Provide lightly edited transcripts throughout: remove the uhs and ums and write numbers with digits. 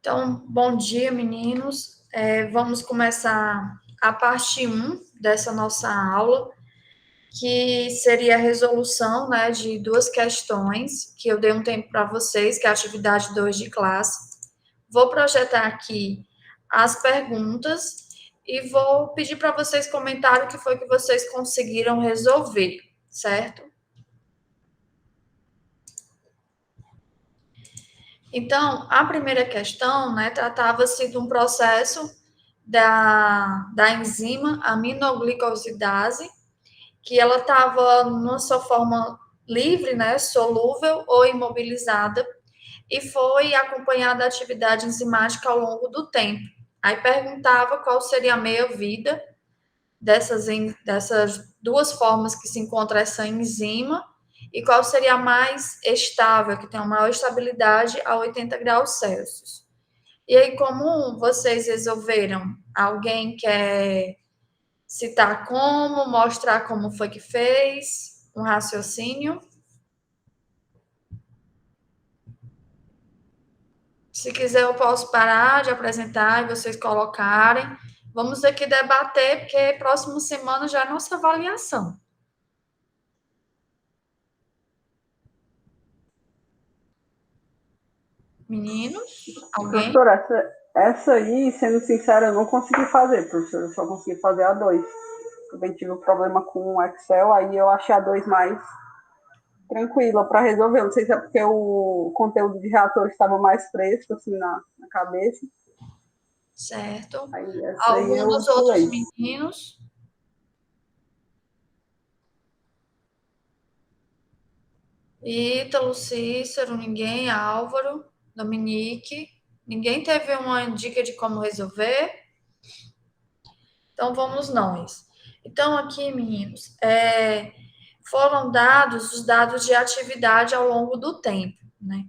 Então, bom dia, meninos. Vamos começar a parte 1 dessa nossa aula, que seria a resolução, né, de duas questões, que eu dei um tempo para vocês, que é a atividade 2 de classe. Vou projetar aqui as perguntas e vou pedir para vocês comentarem o que foi que vocês conseguiram resolver, certo? Então, a primeira questão, né, tratava-se de um processo da enzima aminoglicosidase, que ela estava numa sua forma livre, né, solúvel ou imobilizada, e foi acompanhada da atividade enzimática ao longo do tempo. Aí perguntava qual seria a meia-vida dessas duas formas que se encontra essa enzima e qual seria a mais estável, que tem a maior estabilidade a 80 graus Celsius. E aí, como vocês resolveram? Alguém quer citar como, mostrar como foi que fez, um raciocínio? Se quiser, eu posso parar de apresentar e vocês colocarem. Vamos aqui debater, porque próxima semana já é nossa avaliação. Meninos, alguém? Professora, essa aí, sendo sincera, eu não consegui fazer, professora. Eu só consegui fazer a 2. Também tive um problema com o Excel, aí eu achei a 2 mais tranquila para resolver. Não sei se é porque o conteúdo de reator estava mais fresco, assim, na cabeça. Certo. Aí essa aí Algum eu dos outros pulei. meninos? Ítalo, Cícero, ninguém, Álvaro, Dominique. Ninguém teve uma dica de como resolver? Então vamos nós. Então, aqui, meninos, foram dados os dados de atividade ao longo do tempo, né?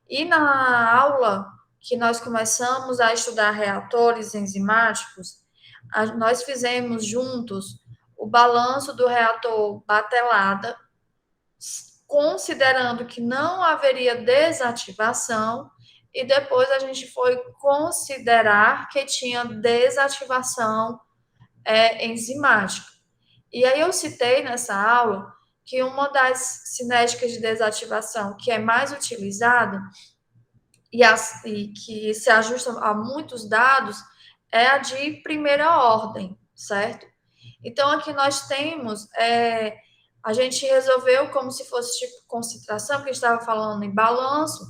E na aula que nós começamos a estudar reatores enzimáticos, nós fizemos juntos o balanço do reator batelada, considerando que não haveria desativação, e depois a gente foi considerar que tinha desativação enzimática. E aí eu citei nessa aula que uma das cinéticas de desativação que é mais utilizada e que se ajusta a muitos dados é a de primeira ordem, certo? Então, aqui nós temos, a gente resolveu como se fosse tipo concentração, porque a gente estava falando em balanço,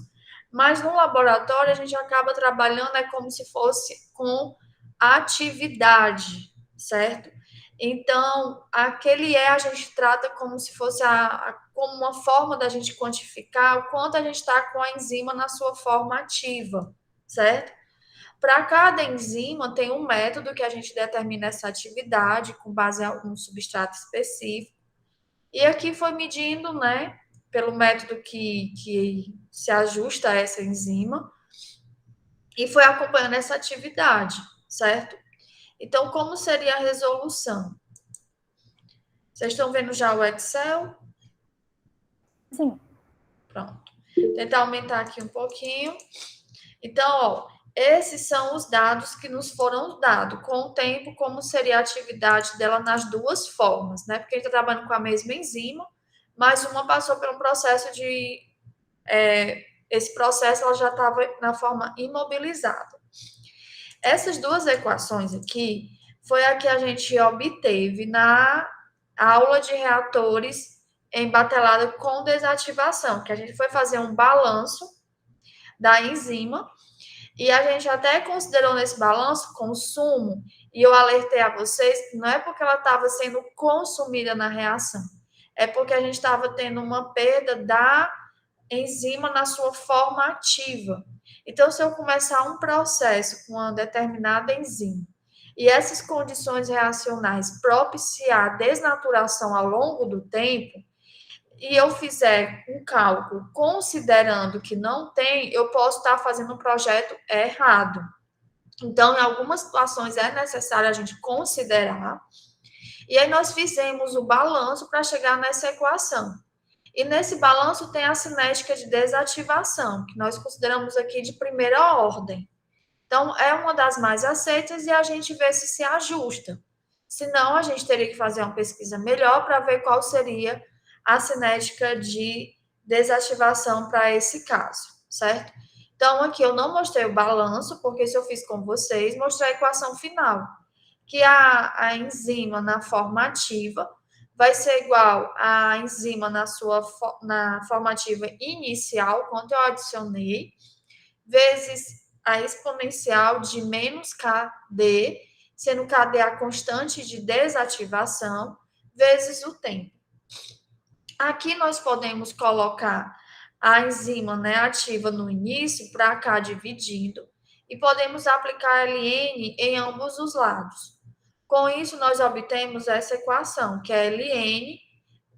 mas no laboratório a gente acaba trabalhando como se fosse com atividade, certo? Então, aquele a gente trata como se fosse como uma forma da gente quantificar o quanto a gente está com a enzima na sua forma ativa, certo? Para cada enzima, tem um método que a gente determina essa atividade com base em algum substrato específico. E aqui foi medindo, né, pelo método que se ajusta a essa enzima, e foi acompanhando essa atividade, certo? Então, como seria a resolução? Vocês estão vendo já o Excel? Sim. Pronto. Tentar aumentar aqui um pouquinho. Então, ó, esses são os dados que nos foram dados, com o tempo, como seria a atividade dela nas duas formas, né? Porque a gente está trabalhando com a mesma enzima, mas uma passou por um processo de. Esse processo ela já estava na forma imobilizada. Essas duas equações aqui foi a que a gente obteve na aula de reatores em batelada com desativação, que a gente foi fazer um balanço da enzima e a gente até considerou nesse balanço consumo, e eu alertei a vocês que não é porque ela estava sendo consumida na reação, é porque a gente estava tendo uma perda da enzima na sua forma ativa. Então, se eu começar um processo com uma determinada enzima e essas condições reacionais propiciar desnaturação ao longo do tempo, e eu fizer um cálculo considerando que não tem, eu posso estar fazendo um projeto errado. Então, em algumas situações é necessário a gente considerar. E aí nós fizemos o balanço para chegar nessa equação. E nesse balanço tem a cinética de desativação, que nós consideramos aqui de primeira ordem. Então, é uma das mais aceitas e a gente vê se ajusta. Senão, a gente teria que fazer uma pesquisa melhor para ver qual seria a cinética de desativação para esse caso, certo? Então, aqui eu não mostrei o balanço, porque se eu fiz com vocês, mostrei a equação final, que a enzima na forma ativa vai ser igual à enzima na formativa inicial, quanto eu adicionei, vezes a exponencial de menos KD, sendo KD a constante de desativação, vezes o tempo. Aqui nós podemos colocar a enzima, né, ativa no início, para cá dividindo, e podemos aplicar ln em ambos os lados. Com isso, nós obtemos essa equação, que é ln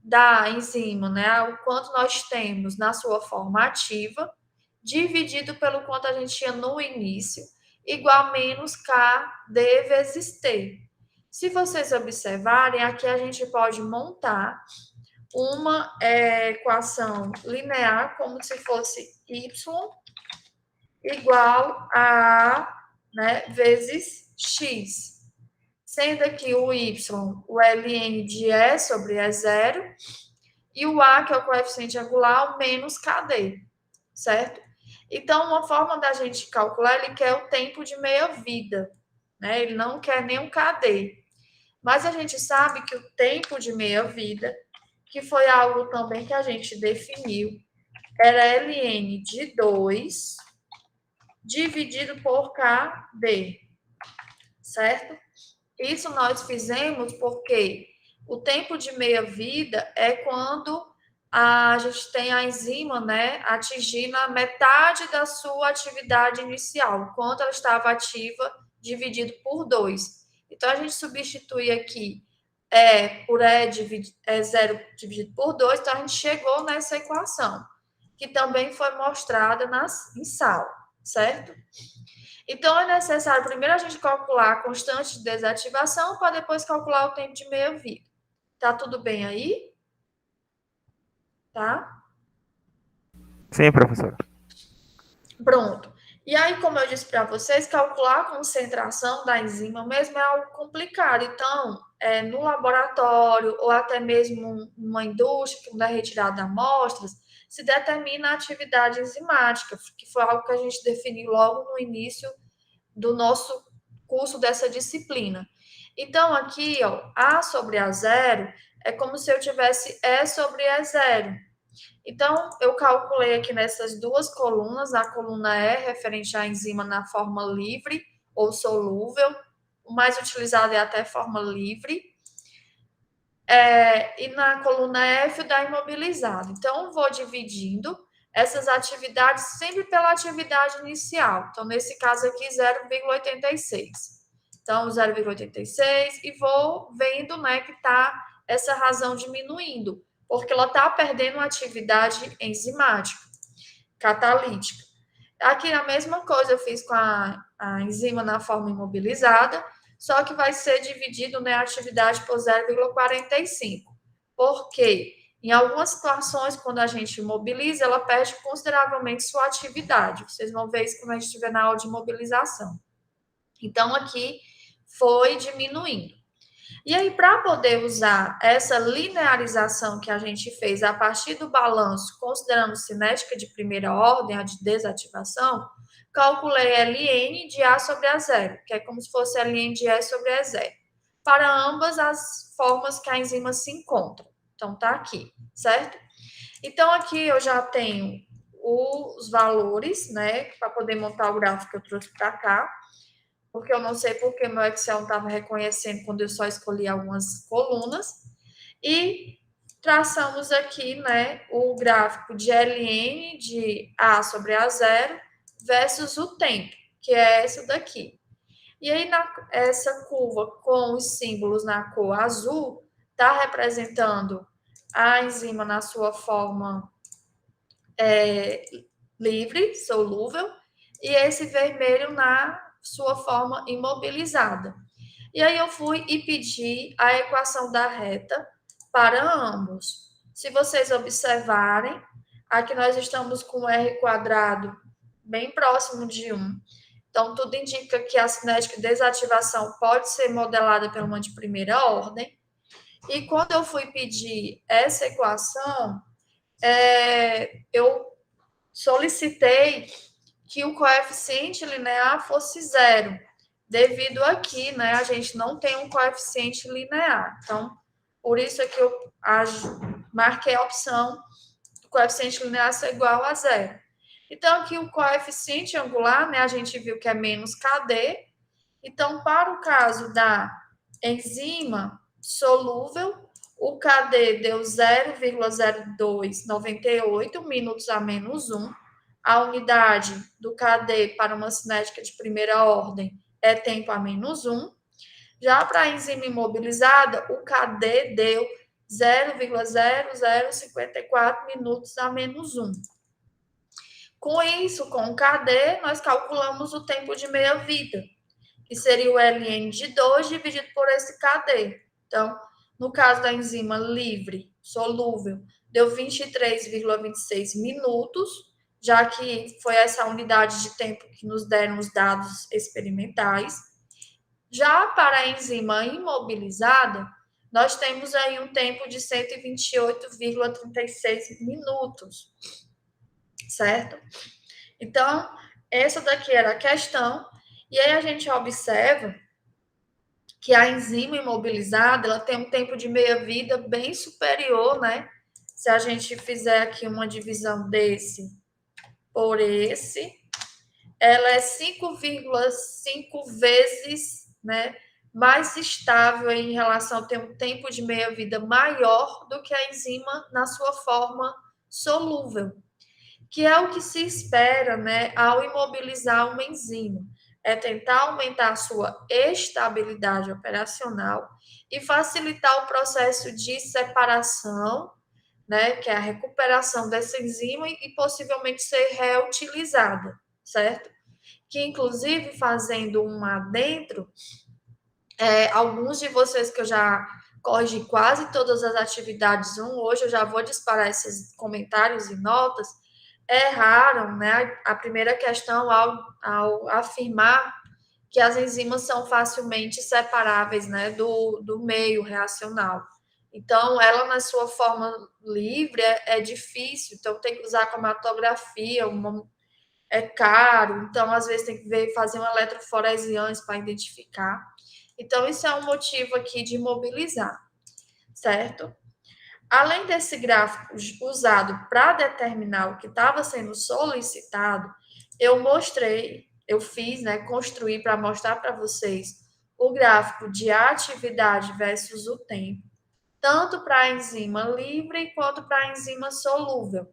da enzima, né, o quanto nós temos na sua forma ativa, dividido pelo quanto a gente tinha no início, igual a menos KD vezes T. Se vocês observarem, aqui a gente pode montar uma equação linear como se fosse y igual a, né, vezes x. Sendo aqui o y, o ln de E sobre E0, e o A, que é o coeficiente angular, o menos KD, certo? Então, uma forma da gente calcular, ele quer o tempo de meia-vida, né? Ele não quer nem um KD. Mas a gente sabe que o tempo de meia-vida, que foi algo também que a gente definiu, era ln de 2 dividido por KD, certo? Isso nós fizemos porque o tempo de meia-vida é quando a gente tem a enzima, né, atingindo a metade da sua atividade inicial, quanto ela estava ativa, dividido por 2. Então, a gente substitui aqui por E0 dividido por 2, então a gente chegou nessa equação, que também foi mostrada em sala, certo? Então, é necessário primeiro a gente calcular a constante de desativação para depois calcular o tempo de meia-vida. Tá tudo bem aí? Tá? Sim, professor. Pronto. E aí, como eu disse para vocês, calcular a concentração da enzima mesmo é algo complicado. Então, no laboratório ou até mesmo numa indústria, quando é retirada amostras, se determina a atividade enzimática, que foi algo que a gente definiu logo no início do nosso curso dessa disciplina. Então, aqui, ó, A sobre A0 é como se eu tivesse E sobre E0. Então, eu calculei aqui nessas duas colunas, a coluna E, referente à enzima na forma livre ou solúvel, o mais utilizado é até forma livre, e na coluna F, da imobilizado. Então, eu vou dividindo essas atividades sempre pela atividade inicial. Então, nesse caso aqui, 0,86. Então, 0,86 e vou vendo, né, que está essa razão diminuindo, porque ela está perdendo atividade enzimática, catalítica. Aqui a mesma coisa eu fiz com a enzima na forma imobilizada, só que vai ser dividido, né, a atividade por 0,45. Por quê? Em algumas situações, quando a gente imobiliza, ela perde consideravelmente sua atividade. Vocês vão ver isso quando a gente estiver na aula de imobilização. Então, aqui foi diminuindo. E aí, para poder usar essa linearização que a gente fez a partir do balanço, considerando cinética de primeira ordem, a de desativação, calculei ln de A sobre A0, que é como se fosse ln de E sobre E0, para ambas as formas que a enzima se encontra. Então, tá aqui, certo? Então, aqui eu já tenho os valores, né, para poder montar o gráfico que eu trouxe para cá, porque eu não sei porque meu Excel não estava reconhecendo quando eu só escolhi algumas colunas. E traçamos aqui, né, o gráfico de ln de A sobre A0 versus o tempo, que é esse daqui. E aí, essa curva com os símbolos na cor azul está representando a enzima na sua forma livre, solúvel, e esse vermelho na sua forma imobilizada. E aí eu fui e pedi a equação da reta para ambos. Se vocês observarem, aqui nós estamos com R² bem próximo de 1, Então, tudo indica que a cinética de desativação pode ser modelada pela uma de primeira ordem. E quando eu fui pedir essa equação, eu solicitei que o coeficiente linear fosse zero, devido aqui, né, a gente não tem um coeficiente linear. Então, por isso é que eu marquei a opção do coeficiente linear ser igual a zero. Então, aqui o coeficiente angular, né, a gente viu que é menos KD. Então, para o caso da enzima solúvel, o KD deu 0,0298 minutos a menos 1. A unidade do KD para uma cinética de primeira ordem é tempo a menos 1. Já para a enzima imobilizada, o KD deu 0,0054 minutos a menos 1. Com isso, com o KD, nós calculamos o tempo de meia-vida, que seria o ln de 2 dividido por esse KD. Então, no caso da enzima livre, solúvel, deu 23,26 minutos, já que foi essa unidade de tempo que nos deram os dados experimentais. Já para a enzima imobilizada, nós temos aí um tempo de 128,36 minutos, certo? Então, essa daqui era a questão, e aí a gente observa que a enzima imobilizada, ela tem um tempo de meia-vida bem superior, né? Se a gente fizer aqui uma divisão desse por esse, ela é 5,5 vezes, né, mais estável em relação a ter um tempo de meia-vida maior do que a enzima na sua forma solúvel, que é o que se espera, né, ao imobilizar uma enzima. É tentar aumentar a sua estabilidade operacional e facilitar o processo de separação, né, que é a recuperação dessa enzima e possivelmente ser reutilizada, certo? Que, inclusive, fazendo um adentro, alguns de vocês que eu já corrigi quase todas as atividades 1, hoje eu já vou disparar esses comentários e notas, erraram, né, a primeira questão ao afirmar que as enzimas são facilmente separáveis, né, do meio reacional. Então, ela na sua forma livre é difícil, então tem que usar cromatografia, é caro, então às vezes tem que fazer um eletroforesians para identificar. Então, isso é um motivo aqui de mobilizar, certo? Além desse gráfico usado para determinar o que estava sendo solicitado, eu fiz, né, construí para mostrar para vocês o gráfico de atividade versus o tempo, tanto para a enzima livre quanto para a enzima solúvel.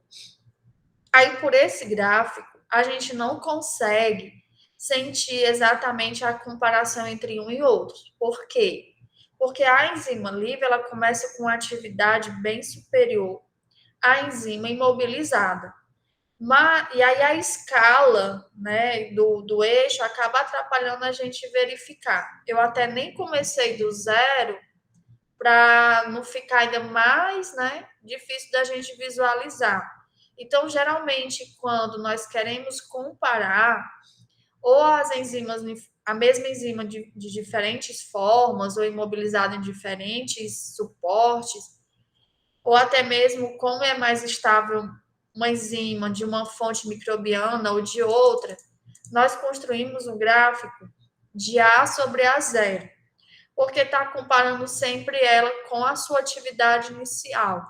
Aí, por esse gráfico, a gente não consegue sentir exatamente a comparação entre um e outro. Por quê? Porque a enzima livre, ela começa com uma atividade bem superior à enzima imobilizada. E aí a escala, né, do eixo acaba atrapalhando a gente verificar. Eu até nem comecei do zero para não ficar ainda mais, né, difícil da gente visualizar. Então, geralmente, quando nós queremos comparar ou as enzimas, a mesma enzima de diferentes formas, ou imobilizada em diferentes suportes, ou até mesmo como é mais estável uma enzima de uma fonte microbiana ou de outra, nós construímos um gráfico de A sobre A0, porque está comparando sempre ela com a sua atividade inicial.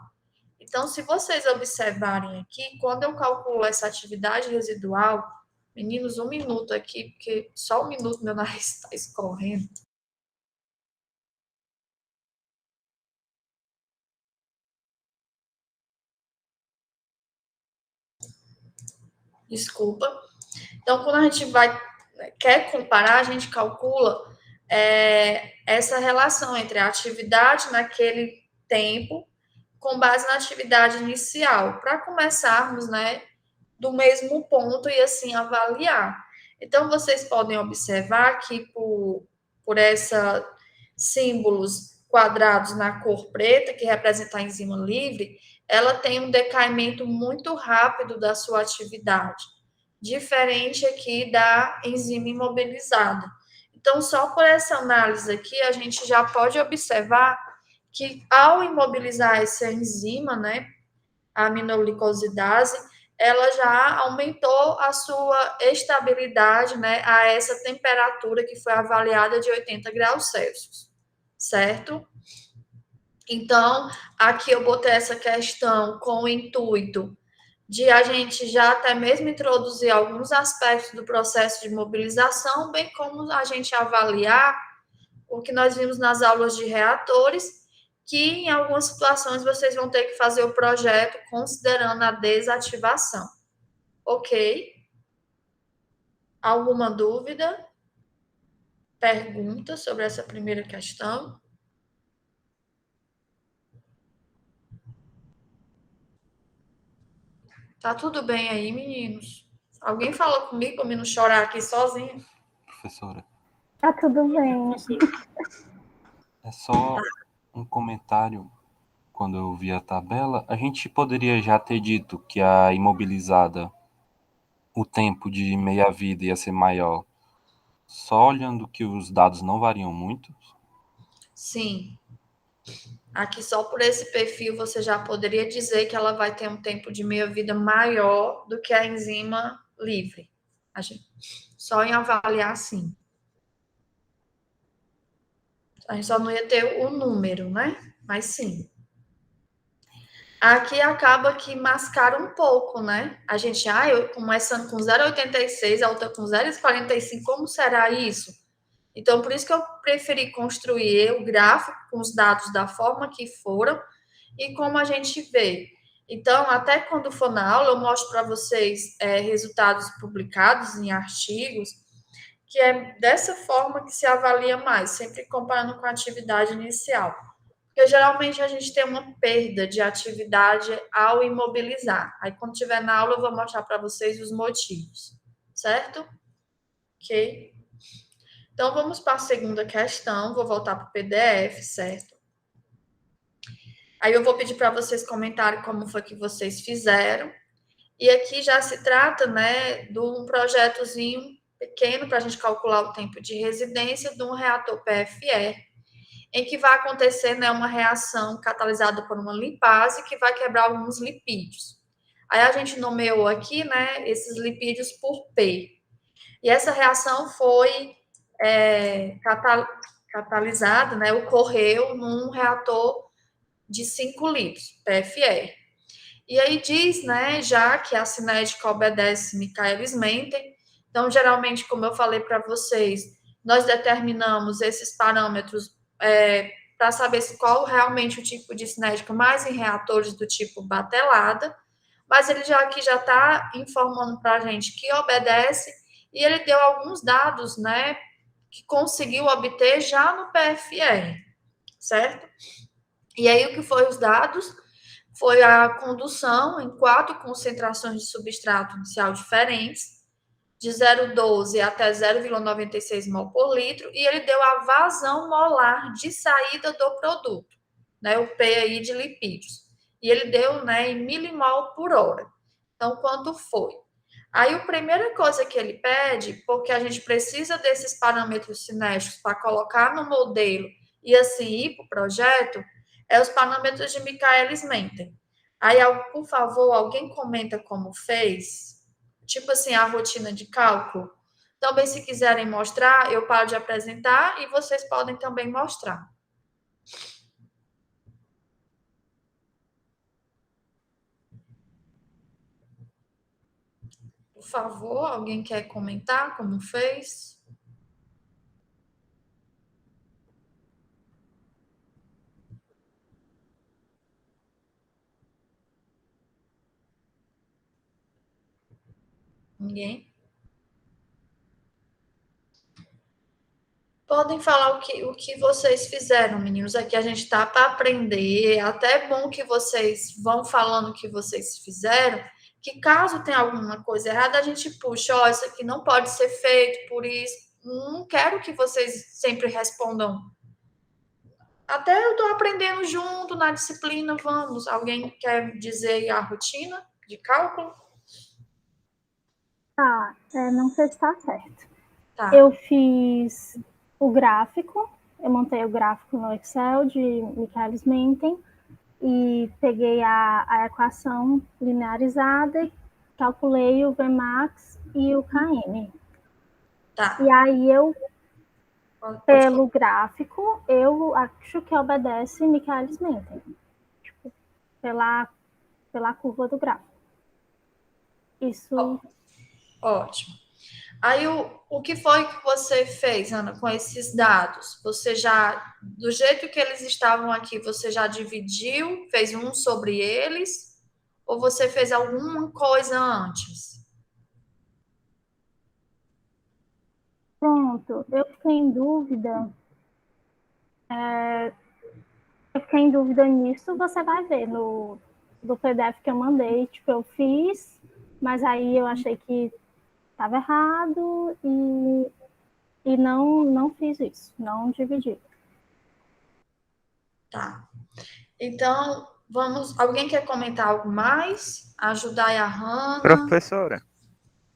Então, se vocês observarem aqui, quando eu calculo essa atividade residual, meninos, 1 minuto aqui, porque só 1 minuto meu nariz está escorrendo. Desculpa. Então, quando a gente quer comparar, a gente calcula essa relação entre a atividade naquele tempo com base na atividade inicial, para começarmos, né, do mesmo ponto e assim avaliar. Então, vocês podem observar que por esses símbolos quadrados na cor preta, que representa a enzima livre, ela tem um decaimento muito rápido da sua atividade. diferente aqui da enzima imobilizada. Então, só por essa análise aqui, a gente já pode observar que ao imobilizar essa enzima, né, a aminoglicosidase, ela já aumentou a sua estabilidade, né, a essa temperatura que foi avaliada de 80 graus Celsius, certo? Então, aqui eu botei essa questão com o intuito de a gente já até mesmo introduzir alguns aspectos do processo de mobilização, bem como a gente avaliar o que nós vimos nas aulas de reatores, que em algumas situações vocês vão ter que fazer o projeto considerando a desativação. Ok? Alguma dúvida? Pergunta sobre essa primeira questão? Tá tudo bem aí, meninos? Alguém fala comigo para eu não chorar aqui sozinha? Professora, Tá tudo bem. é só um comentário. Quando eu vi a tabela, a gente poderia já ter dito que a imobilizada, o tempo de meia-vida ia ser maior, só olhando que os dados não variam muito? Sim. Aqui só por esse perfil você já poderia dizer que ela vai ter um tempo de meia-vida maior do que a enzima livre. Só em avaliar assim. A gente só não ia ter o número, né? Mas sim. Aqui acaba que mascara um pouco, né? A gente, eu começando com 0,86, a outra com 0,45, como será isso? Então, por isso que eu preferi construir o gráfico com os dados da forma que foram e como a gente vê. Então, até quando for na aula, eu mostro para vocês resultados publicados em artigos, que é dessa forma que se avalia mais, sempre comparando com a atividade inicial. Porque geralmente a gente tem uma perda de atividade ao imobilizar. Aí, quando tiver na aula, eu vou mostrar para vocês os motivos, certo? Ok? Então, vamos para a segunda questão. Vou voltar para o PDF, certo? Aí eu vou pedir para vocês comentarem como foi que vocês fizeram. E aqui já se trata, né, de um projetozinho pequeno para a gente calcular o tempo de residência de um reator PFR, em que vai acontecer, né, uma reação catalisada por uma lipase que vai quebrar alguns lipídios. Aí a gente nomeou aqui, né, esses lipídios por P. E essa reação foi catalisada, né, ocorreu num reator de 5 litros, PFR. E aí diz, né, já que a cinética obedece Michaelis-Menten, então, geralmente, como eu falei para vocês, nós determinamos esses parâmetros para saber qual realmente o tipo de cinética mais em reatores do tipo batelada, mas ele já aqui já está informando para a gente que obedece, e ele deu alguns dados, né, que conseguiu obter já no PFR, certo? E aí, o que foi os dados? Foi a condução em 4 concentrações de substrato inicial diferentes, de 0,12 até 0,96 mol por litro, e ele deu a vazão molar de saída do produto, né, o P aí de lipídios. E ele deu, né, em milimol por hora. Então, quanto foi? Aí, a primeira coisa que ele pede, porque a gente precisa desses parâmetros cinéticos para colocar no modelo e assim ir para o projeto, é os parâmetros de Michaelis-Menten. Aí, por favor, alguém comenta como fez? Tipo assim, a rotina de cálculo. Também, se quiserem mostrar, eu paro de apresentar e vocês podem também mostrar. Por favor, alguém quer comentar como fez? Ninguém? Podem falar o que vocês fizeram, meninos. Aqui a gente está para aprender. É até bom que vocês vão falando o que vocês fizeram, que caso tenha alguma coisa errada, a gente puxa, isso aqui não pode ser feito por isso. Não quero que vocês sempre respondam. Até eu estou aprendendo junto na disciplina, vamos. Alguém quer dizer a rotina de cálculo? Tá, não sei se está certo. Tá, Eu fiz o gráfico, eu montei o gráfico no Excel de Michaelis-Menten e peguei a equação linearizada e calculei o Vmax e o Km. tá. E aí Pode pelo gráfico, eu acho que obedece Michaelis-Menten, tipo, pela curva do gráfico. Isso. Ótimo. Aí, o que foi que você fez, Ana, com esses dados? Você já, do jeito que eles estavam aqui, você já dividiu, fez um sobre eles? Ou você fez alguma coisa antes? Pronto, eu fiquei em dúvida. Eu fiquei em dúvida nisso, você vai ver do PDF que eu mandei. Tipo, eu fiz, mas aí eu achei que estava errado e não fiz isso, não dividi. Tá. Então, vamos. Alguém quer comentar algo mais? Ajudar a Hanna? Professora,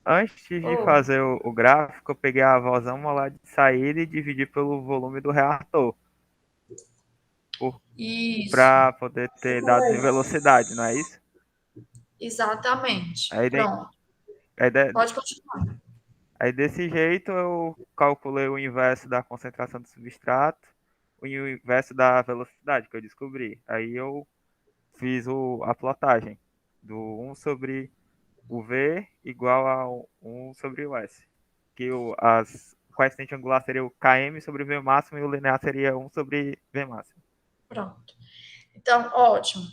antes de Oh, fazer o gráfico, eu peguei a vazão lá de saída e dividi pelo volume do reator, isso, para poder ter dados em velocidade, não é isso? exatamente. Aí, Pronto. aí, Pode continuar. aí desse jeito eu calculei o inverso da concentração do substrato e o inverso da velocidade que eu descobri. Aí eu fiz a plotagem do 1 sobre o V igual a 1 sobre o S. Que o coeficiente angular seria o Km sobre o V máximo e o linear seria 1 sobre V máximo. Pronto. Então, ótimo.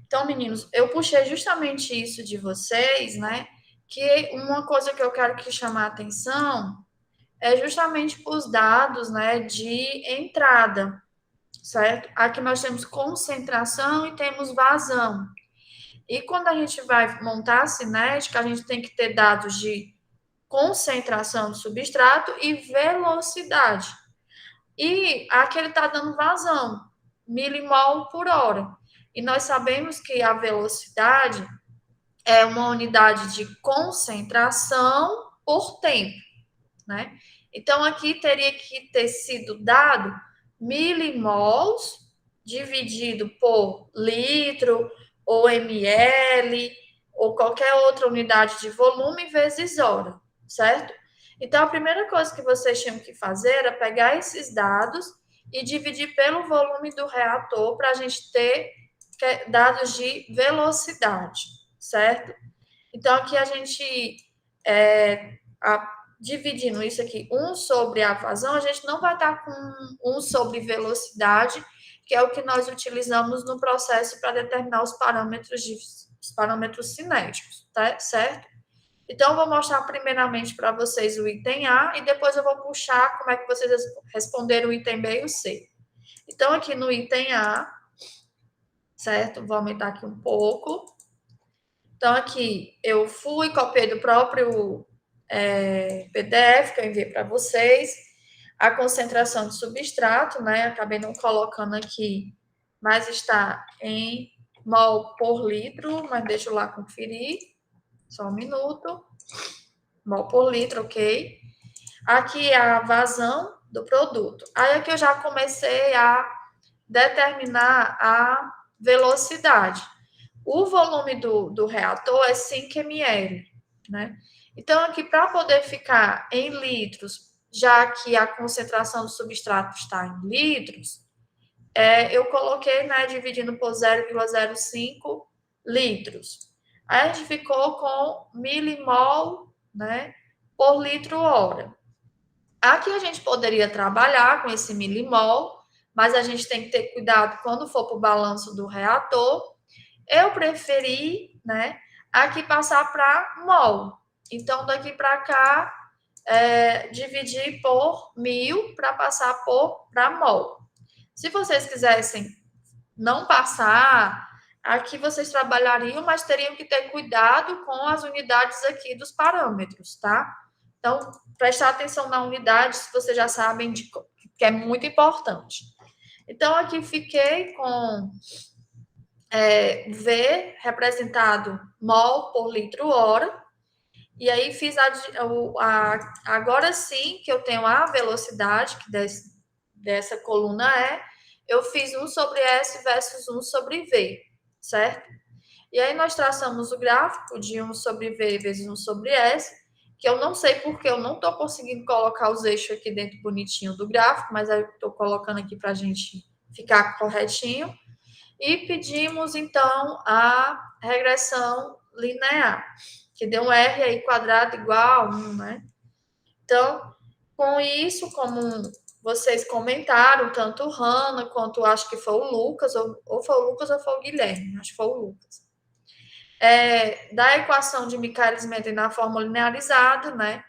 Então, meninos, eu puxei justamente isso de vocês, né? Que uma coisa que eu quero que chamar a atenção é justamente os dados, né, de entrada, certo? Aqui nós temos concentração e temos vazão. E quando a gente vai montar a cinética, a gente tem que ter dados de concentração do substrato e velocidade. E aqui ele está dando vazão, milimol por hora. E nós sabemos que a velocidade é uma unidade de concentração por tempo, né? Então, aqui teria que ter sido dado milimols dividido por litro ou ml ou qualquer outra unidade de volume vezes hora, certo? Então, a primeira coisa que vocês tinham que fazer era pegar esses dados e dividir pelo volume do reator para a gente ter dados de velocidade, certo? Então, aqui a gente, dividindo isso aqui, 1 sobre a vazão, a gente não vai estar com 1 sobre velocidade, que é o que nós utilizamos no processo para determinar os parâmetros cinéticos, tá? Certo? Então, eu vou mostrar primeiramente para vocês o item A e depois eu vou puxar como é que vocês responderam o item B e o C. Então, aqui no item A, certo? Vou aumentar aqui um pouco. Então, aqui eu fui, copiei do próprio PDF que eu enviei para vocês, a concentração de substrato, né? Acabei não colocando aqui, mas está em mol por litro, mas deixa eu lá conferir, só um minuto. Mol por litro, ok? Aqui é a vazão do produto. Aí aqui eu já comecei a determinar a velocidade. O volume do reator é 5 ml, né? Então, aqui, para poder ficar em litros, já que a concentração do substrato está em litros, eu coloquei, né, dividindo por 0,05 litros. Aí a gente ficou com milimol, né, por litro hora. Aqui a gente poderia trabalhar com esse milimol, mas a gente tem que ter cuidado quando for para o balanço do reator. Eu preferi, né, aqui passar para mol. Então, daqui para cá, dividir por 1000 para passar para mol. Se vocês quisessem não passar, aqui vocês trabalhariam, mas teriam que ter cuidado com as unidades aqui dos parâmetros, tá? Então, prestar atenção na unidade, se vocês já sabem que é muito importante. Então, aqui fiquei com V representado mol por litro hora. E aí fiz agora sim que eu tenho a velocidade que dessa coluna eu fiz 1 sobre S versus 1 sobre V, certo? E aí nós traçamos o gráfico de 1 sobre V vezes 1 sobre S, que eu não sei porque eu não estou conseguindo colocar os eixos aqui dentro bonitinho do gráfico, mas eu estou colocando aqui para a gente ficar corretinho. E pedimos, então, a regressão linear, que deu um R aí quadrado igual a 1, né? Então, com isso, como vocês comentaram, tanto o Hanna quanto acho que foi o Lucas, ou foi o Lucas ou foi o Guilherme, acho que foi o Lucas. Da equação de Michaelis-Menten na forma linearizada, né?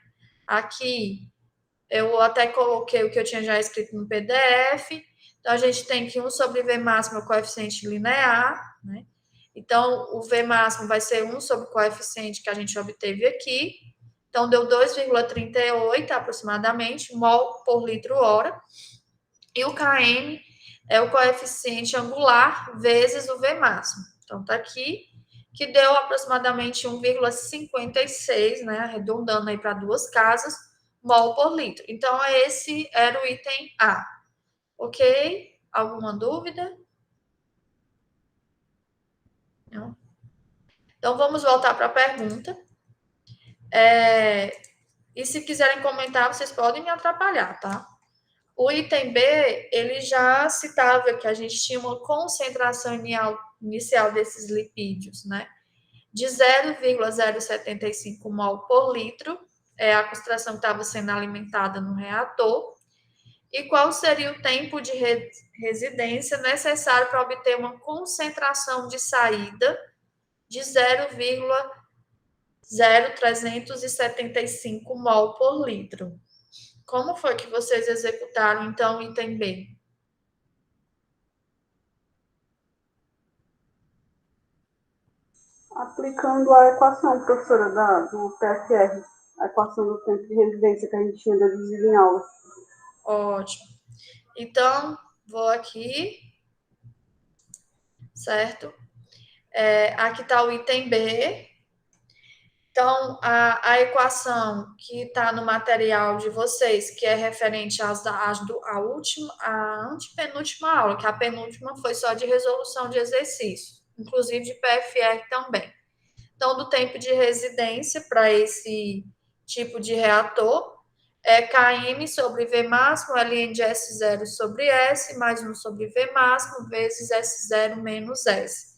Aqui eu até coloquei o que eu tinha já escrito no PDF. Então, a gente tem que 1 sobre V máximo é o coeficiente linear, né? Então, o V máximo vai ser 1 sobre o coeficiente que a gente obteve aqui. Então, deu 2,38 aproximadamente, mol por litro hora. E o Km é o coeficiente angular vezes o V máximo. Então, tá aqui, que deu aproximadamente 1,56, né? Arredondando aí para 2 casas, mol por litro. Então, esse era o item A. Ok? Alguma dúvida? Não? Então, vamos voltar para a pergunta. E se quiserem comentar, vocês podem me atrapalhar, tá? O item B, ele já citava que a gente tinha uma concentração inicial desses lipídios, né? De 0,075 mol por litro, é a concentração que estava sendo alimentada no reator. E qual seria o tempo de residência necessário para obter uma concentração de saída de 0,0375 mol por litro? Como foi que vocês executaram, então, o item B? Aplicando a equação, professora, do PFR, a equação do tempo de residência que a gente tinha deduzido em aula. Ótimo. Então, vou aqui, certo? Aqui está o item B. Então, a equação que está no material de vocês, que é referente à antepenúltima aula, que a penúltima foi só de resolução de exercício, inclusive de PFR também. Então, do tempo de residência para esse tipo de reator, é Km sobre V máximo, Ln de S0 sobre S, mais 1 sobre V máximo, vezes S0 menos S.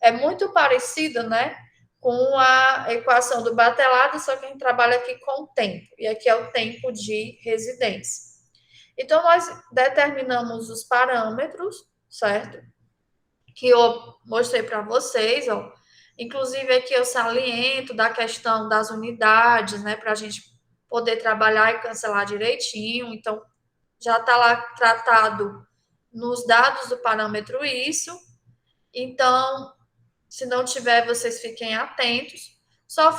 É muito parecido, né, com a equação do batelado, só que a gente trabalha aqui com o tempo, e aqui é o tempo de residência. Então, nós determinamos os parâmetros, certo? Que eu mostrei para vocês, ó. Inclusive, aqui eu saliento da questão das unidades, né, para a gente poder trabalhar e cancelar direitinho. Então, já está lá tratado nos dados do parâmetro isso. Então, se não tiver, vocês fiquem atentos. Só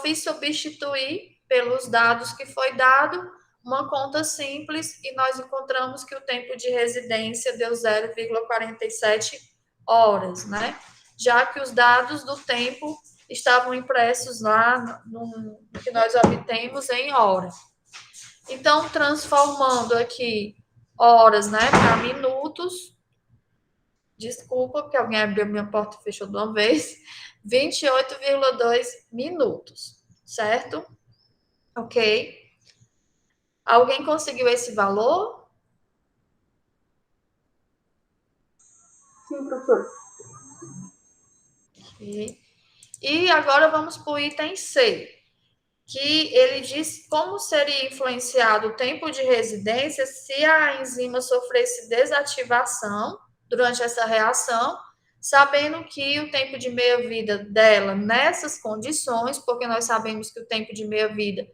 fiz substituir pelos dados que foi dado uma conta simples e nós encontramos que o tempo de residência deu 0,47 horas, né? Já que os dados do tempo estavam impressos lá no que nós obtemos em horas. Então, transformando aqui horas, né, para minutos. Desculpa, porque alguém abriu minha porta e fechou de uma vez. 28,2 minutos, certo? Ok. Alguém conseguiu esse valor? Sim, professor. Ok. E agora vamos para o item C, que ele diz como seria influenciado o tempo de residência se a enzima sofresse desativação durante essa reação, sabendo que o tempo de meia-vida dela nessas condições, porque nós sabemos que o tempo de meia-vida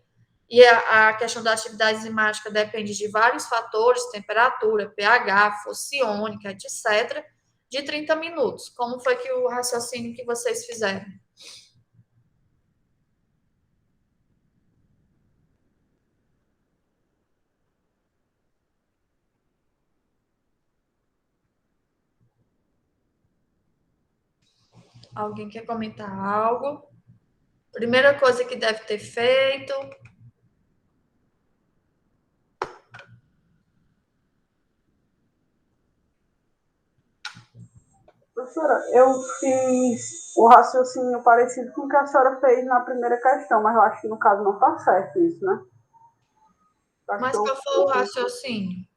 e a questão da atividade enzimática depende de vários fatores, temperatura, pH, força iônica, etc., de 30 minutos. Como foi que o raciocínio que vocês fizeram? Alguém quer comentar algo? Primeira coisa que deve ter feito. Professora, eu fiz o raciocínio parecido com o que a senhora fez na primeira questão, mas eu acho que no caso não está certo isso, né? Mas qual foi o raciocínio?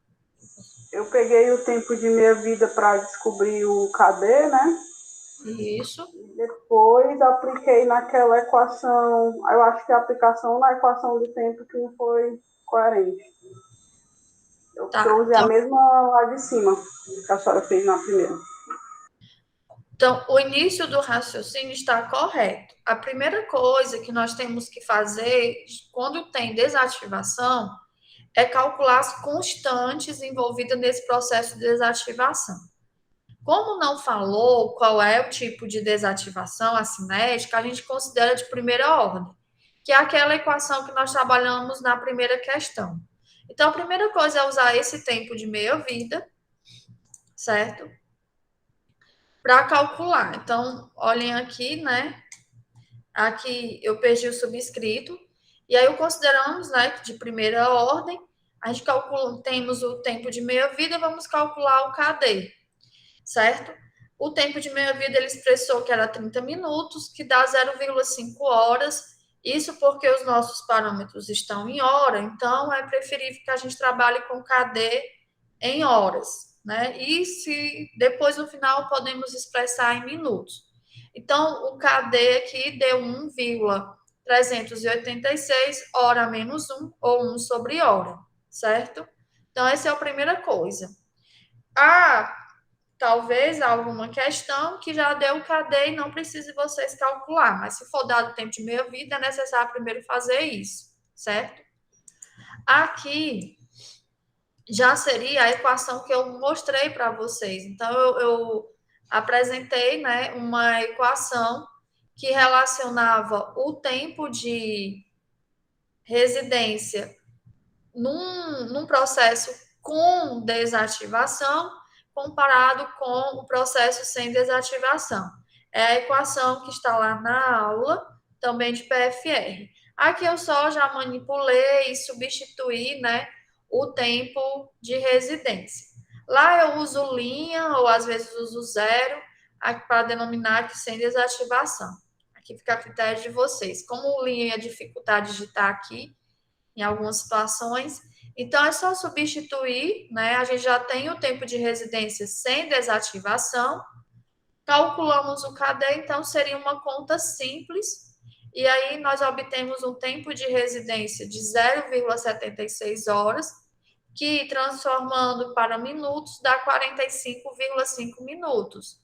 Eu peguei o tempo de meia vida para descobrir o KD, né? Isso. Depois apliquei naquela equação, eu acho que a aplicação na equação do tempo que não foi coerente. Eu usei a mesma lá de cima que a senhora fez na primeira. Então, o início do raciocínio está correto. A primeira coisa que nós temos que fazer quando tem desativação é calcular as constantes envolvidas nesse processo de desativação. Como não falou qual é o tipo de desativação, a cinética, a gente considera de primeira ordem, que é aquela equação que nós trabalhamos na primeira questão. Então, a primeira coisa é usar esse tempo de meia-vida, certo? Para calcular. Então, olhem aqui, né? Aqui eu perdi o subscrito. E aí, consideramos, né, que de primeira ordem, a gente calcula, temos o tempo de meia-vida, vamos calcular o KD, certo? O tempo de meia-vida ele expressou que era 30 minutos, que dá 0,5 horas. Isso porque os nossos parâmetros estão em hora, então é preferível que a gente trabalhe com KD em horas, né? E se depois no final podemos expressar em minutos. Então, o KD aqui deu 1,386 hora menos 1, ou 1 sobre hora, certo? Então, essa é a primeira coisa. Talvez alguma questão que já deu o KD e não precise vocês calcular, mas se for dado tempo de meia-vida, é necessário primeiro fazer isso, certo? Aqui já seria a equação que eu mostrei para vocês. Então, eu apresentei, né, uma equação que relacionava o tempo de residência num processo com desativação comparado com o processo sem desativação. É a equação que está lá na aula, também de PFR. Aqui eu só já manipulei e substituí, né, o tempo de residência. Lá eu uso linha, ou às vezes uso zero, para denominar aqui sem desativação. Aqui fica a critério de vocês. Como linha ia dificultar digitar aqui, em algumas situações. Então, é só substituir, né? A gente já tem o tempo de residência sem desativação, calculamos o KD, então seria uma conta simples, e aí nós obtemos um tempo de residência de 0,76 horas, que transformando para minutos dá 45,5 minutos.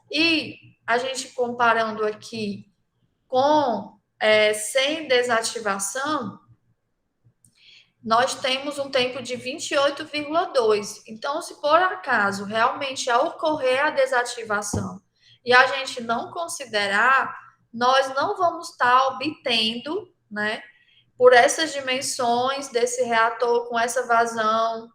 E a gente comparando aqui com sem desativação, nós temos um tempo de 28,2. Então, se por acaso realmente ocorrer a desativação e a gente não considerar, nós não vamos estar obtendo, né, por essas dimensões desse reator com essa vazão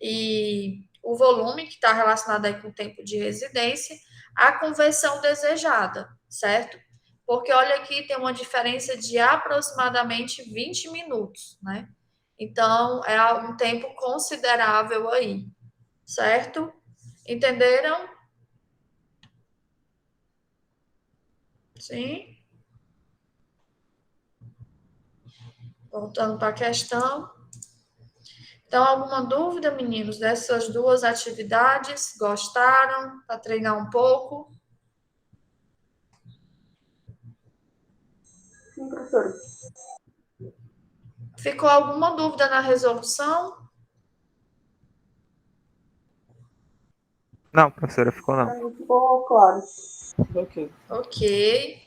e o volume que está relacionado aí com o tempo de residência, a conversão desejada, certo? Porque olha aqui, tem uma diferença de aproximadamente 20 minutos, né? Então, é um tempo considerável aí, certo? Entenderam? Sim? Voltando para a questão. Então, alguma dúvida, meninos, dessas duas atividades? Gostaram? Para treinar um pouco? Sim, professora. Ficou alguma dúvida na resolução? Não, professora, ficou não. Ficou claro. Ok.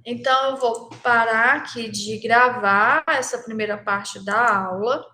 Então, eu vou parar aqui de gravar essa primeira parte da aula.